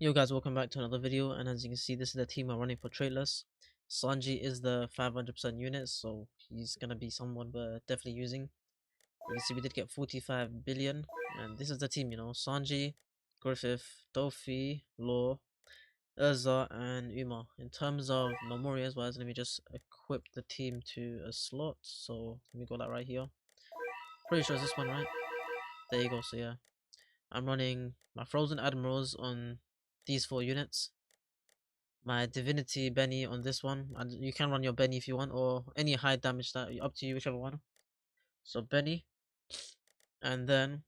Yo guys, welcome back to another video, and as you can see, this is the team I'm running for Traitless. Sanji is the 500% unit, so he's gonna be someone we're definitely using. You can see we did get 45 billion, and this is the team, Sanji, Griffith, Dofi, Law, Urza, and Uma. In terms of Nomori as well, let me just equip the team to a slot, so let me go that right here. Pretty sure it's this one, right? There you go, so yeah. I'm running my Frozen Admirals on these 4 units. My Divinity Benny on this one, and you can run your Benny if you want, or any high damage that up to you, whichever one. So Benny, and then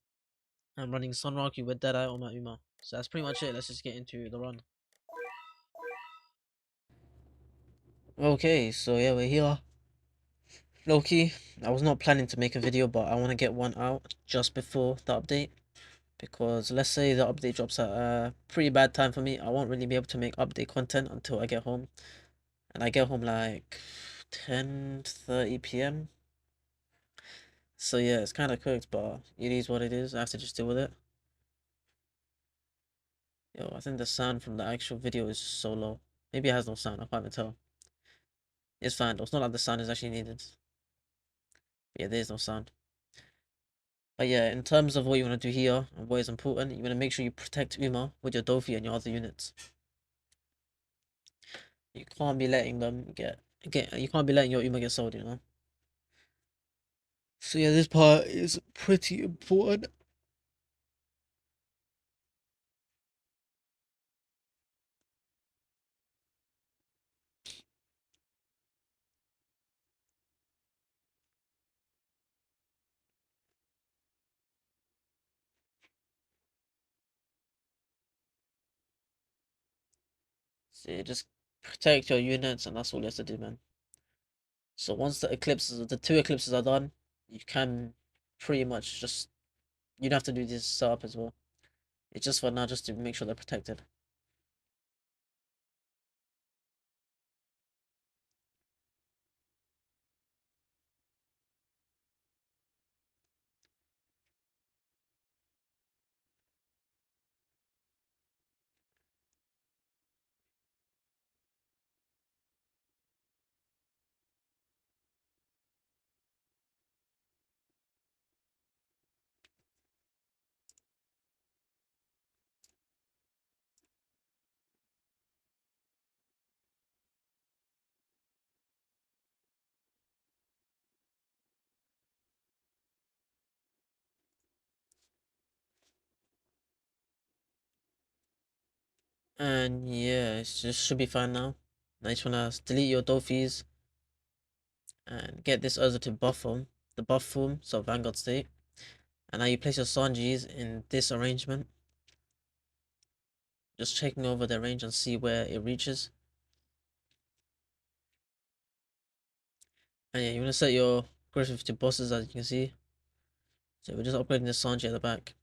I'm running Sunrocky with Deadeye on my Uma. So that's pretty much it. Let's just get into the run. Okay, so yeah, we're here. Loki, I was not planning to make a video, but I want to get one out just before the update. Because let's say the update drops at a pretty bad time for me, I won't really be able to make update content until I get home. And I get home like 10:30 p.m. So yeah, it's kind of cooked, but it is what it is. I have to just deal with it. Yo, I think the sound from the actual video is so low. Maybe it has no sound, I can't even tell. It's fine though, it's not like the sound is actually needed. But yeah, there is no sound. But yeah, in terms of what you want to do here, and what is important, you want to make sure you protect Uma with your Dofi and your other units. You can't be letting them you can't be letting your Uma get sold, So yeah, this part is pretty important. So yeah, just protect your units, and that's all you have to do, man. So once the 2 eclipses are done, you can pretty much just, you don't have to do this setup as well. It's just for now, just to make sure they're protected. And yeah, it just should be fine now. Now you just wanna delete your Dofis and get this Urza to the buff form, so Vanguard state. And now you place your Sanjis in this arrangement. Just checking over the range and see where it reaches. And yeah, you wanna set your Griffith to bosses, as you can see. So we're just upgrading the Sanji at the back.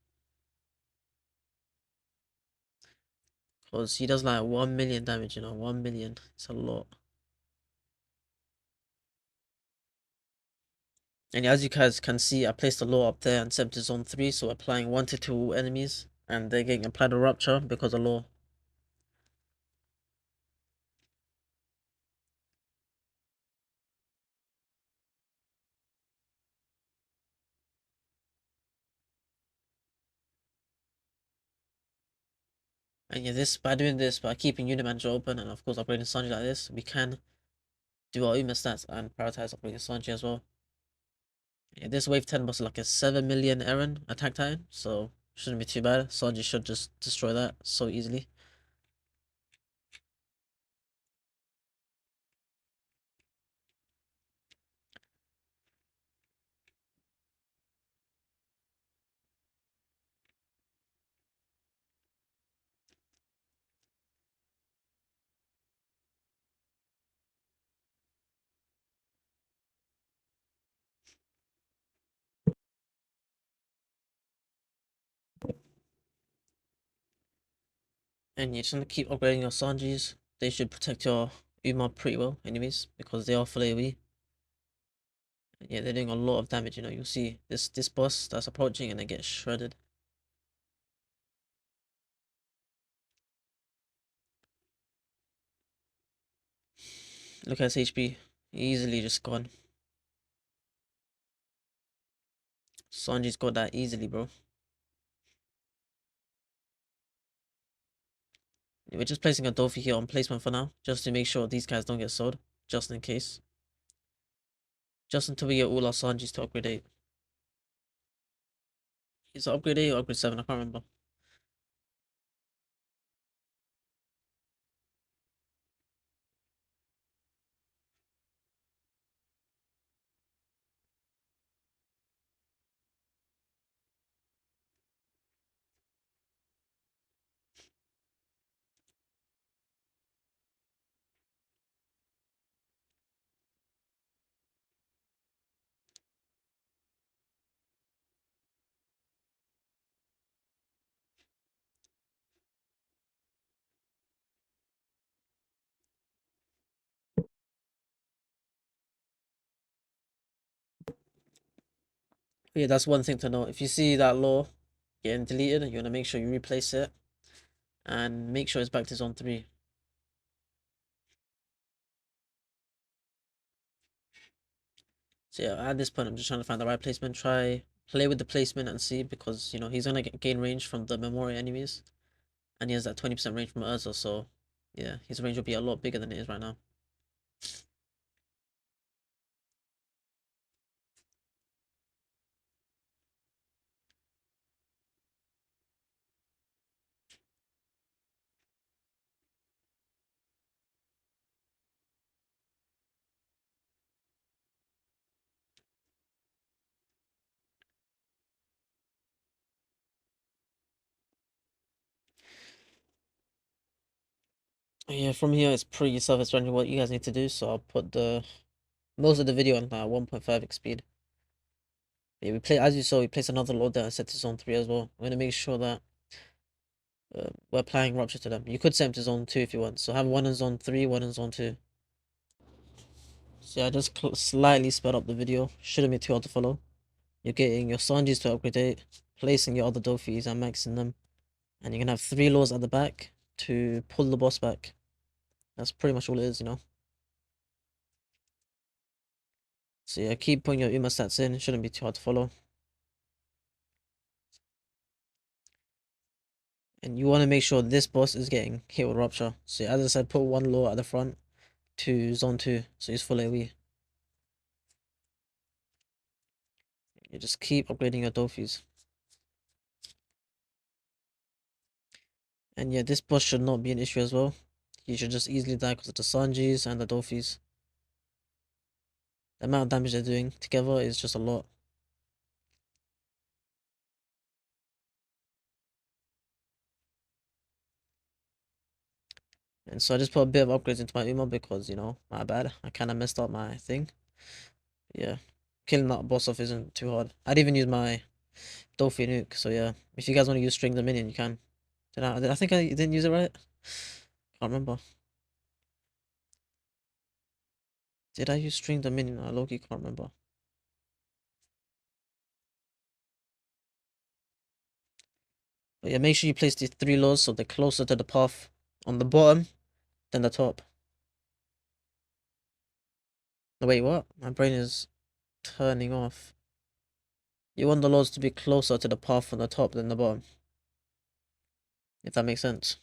Because he does like 1 million damage, 1 million. It's a lot. And as you guys can see, I placed the law up there and set to zone 3, so applying 1 to 2 enemies. And they're getting applied a rupture because of law. And yeah, by doing this, by keeping unit manager open and of course upgrading Sanji like this, we can do our Uma stats and prioritize upgrading Sanji as well. Yeah, this wave 10 was like a 7 million Eren attack time, so shouldn't be too bad. Sanji should just destroy that so easily. And you're just gonna keep upgrading your Sanjis. They should protect your Uma pretty well anyways, because they are full AoE. Yeah, they're doing a lot of damage, you'll see this boss that's approaching and they get shredded. Look at his HP. Easily just gone. Sanji's got that easily, bro. We're just placing a Dofi here on placement for now, just to make sure these guys don't get sold, just in case. Just until we get all our Sanjis to upgrade 8. Is it upgrade 8 or upgrade 7? I can't remember. But yeah, that's one thing to know. If you see that law getting deleted, you want to make sure you replace it and make sure it's back to zone 3. So yeah, at this point, I'm just trying to find the right placement. Try play with the placement and see, because he's gonna gain range from the memory enemies, and he has that 20% range from Urza. So yeah, his range will be a lot bigger than it is right now. Yeah, from here it's pretty self-explanatory what you guys need to do. So I'll put the most of the video on 1.5x speed. Yeah, we play as you saw. We placed another load there and set to zone 3 as well. We're gonna make sure that we're applying rupture to them. You could set them to zone 2 if you want. So have one in zone 3, one in zone 2. So yeah, I just slightly sped up the video. Shouldn't be too hard to follow. You're getting your Sanjis to upgrade 8, placing your other Dofis and maxing them. And you're gonna have 3 laws at the back to pull the boss back. That's pretty much all it is. So yeah, keep putting your Uma stats in. It shouldn't be too hard to follow. And you want to make sure this boss is getting hit with Rupture. So yeah, as I said, put one law at the front to zone 2, so he's full AoE. You just keep upgrading your Dofis. And yeah, this boss should not be an issue as well. You should just easily die because of the Sanjis and the Dofis. The amount of damage they're doing together is just a lot. And so I just put a bit of upgrades into my Uma because, my bad. I kind of messed up my thing. Yeah, killing that boss off isn't too hard. I'd even use my Dolphin nuke. So yeah, if you guys want to use string the minion, you can. I think I didn't use it right? Can't remember. Did I use string the minion? I low-key can't remember. But yeah, make sure you place these 3 laws so they're closer to the path on the bottom than the top. No, wait, what? My brain is turning off. You want the laws to be closer to the path on the top than the bottom. If that makes sense.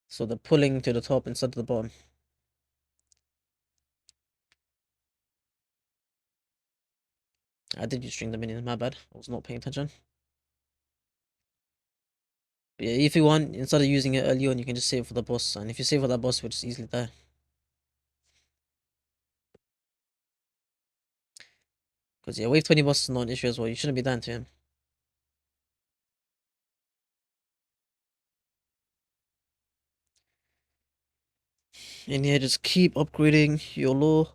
So they're pulling to the top instead of the bottom. I did use string the minion, my bad. I was not paying attention. But yeah, if you want, instead of using it early on, you can just save it for the boss. And if you save for that boss, you'll just easily die. Because yeah, wave 20 boss is not an issue as well. You shouldn't be dying to him. And yeah, just keep upgrading your lore.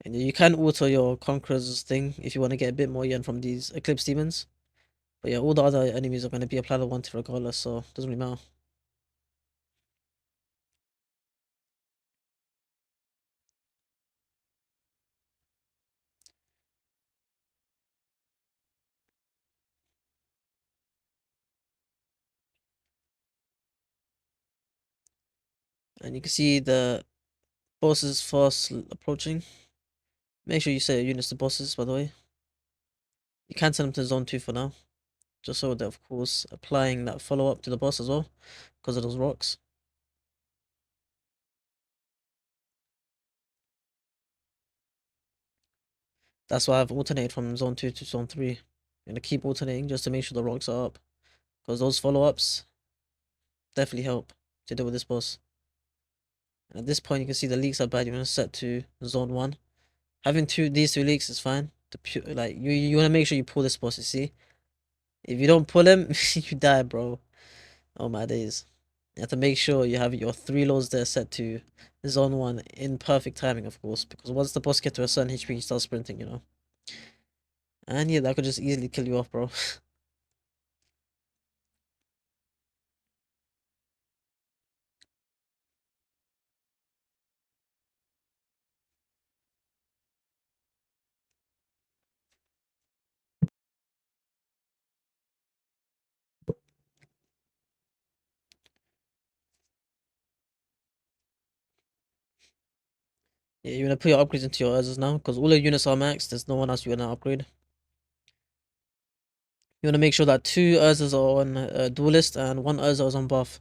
And yeah, you can auto your Conqueror's thing if you want to get a bit more yen from these Eclipse Demons. But yeah, all the other enemies are going to be applied at once regardless, so it doesn't really matter. And you can see the bosses fast approaching. Make sure you set your units to bosses, by the way. You can send them to zone 2 for now. Just so that, of course, applying that follow-up to the boss as well. Because of those rocks. That's why I've alternated from zone 2 to zone 3. I'm gonna keep alternating just to make sure the rocks are up. Because those follow-ups definitely help to deal with this boss. And at this point, you can see the leaks are bad. You're gonna set to zone 1. Having these two leaks is fine. Like you wanna make sure you pull this boss. You see, if you don't pull him, you die, bro. Oh my days. You have to make sure you have your 3 lows there set to zone 1 in perfect timing, of course, because once the boss gets to a certain HP, he starts sprinting, you know. And yeah, that could just easily kill you off, bro. Yeah, you wanna put your upgrades into your Urzers now, because all your units are maxed. There's no one else you wanna upgrade. You wanna make sure that 2 Urzers are on Duelist and 1 Urza is on buff.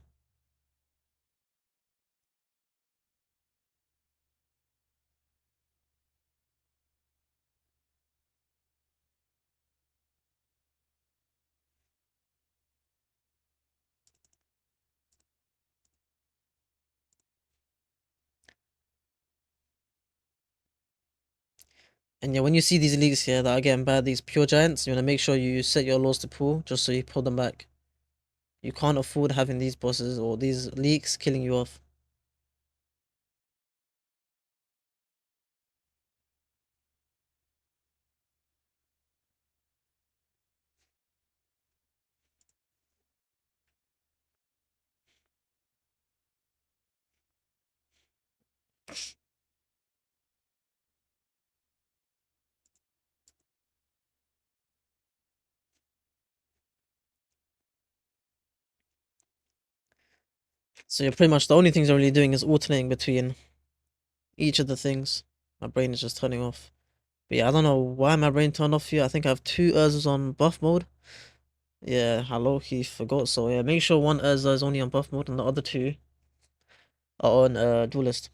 And yeah, when you see these leaks here that are getting bad, these pure giants, you wanna make sure you set your laws to pull, just so you pull them back. You can't afford having these bosses or these leaks killing you off. So you're pretty much the only things I'm really doing is alternating between each of the things. My brain is just turning off. But yeah, I don't know why my brain turned off here. I think I have 2 Urzers on buff mode. Yeah, I low-key forgot. So yeah, make sure 1 Urza is only on buff mode and the other 2 are on duelist.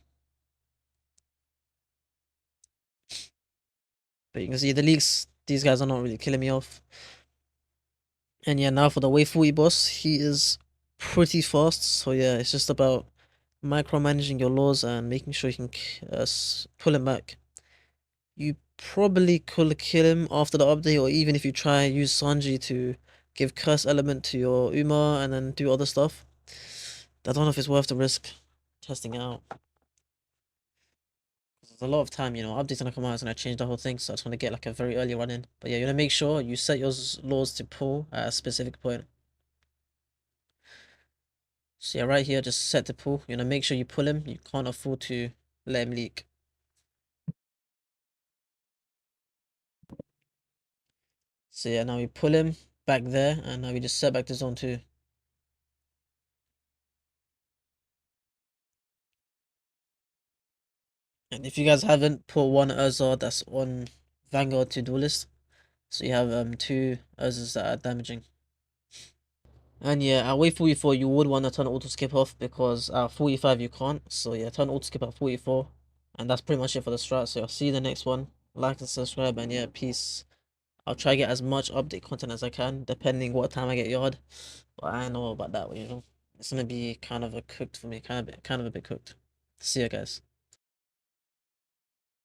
But you can see the leaks, these guys are not really killing me off. And yeah, now for the wave 40 boss, he is pretty fast. So yeah, it's just about micromanaging your laws and making sure you can pull him back. You probably could kill him after the update, or even if you try use Sanji to give curse element to your Uma and then do other stuff. I don't know if it's worth the risk testing it out. There's a lot of time, you know, updates gonna come out, it's gonna change the whole thing, so I just wanna get like a very early run in. But yeah, you wanna make sure you set your laws to pull at a specific point. So yeah, right here, just set to pull. You wanna make sure you pull him. You can't afford to let him leak. So yeah, now we pull him back there, and now we just set back to zone 2. And if you guys haven't, put 1 Urza that's on Vanguard to duelist. So you have 2 Urzas that are damaging. And yeah, at wave 44 you would want to turn auto skip off because at 45 you can't. So yeah, turn auto skip at 44. And that's pretty much it for the strat. So I'll see you in the next one. Like and subscribe, and yeah, peace. I'll try to get as much update content as I can, depending what time I get yard. But I know about that, you know. It's gonna be kind of a cooked for me, kind of a bit cooked. See ya guys.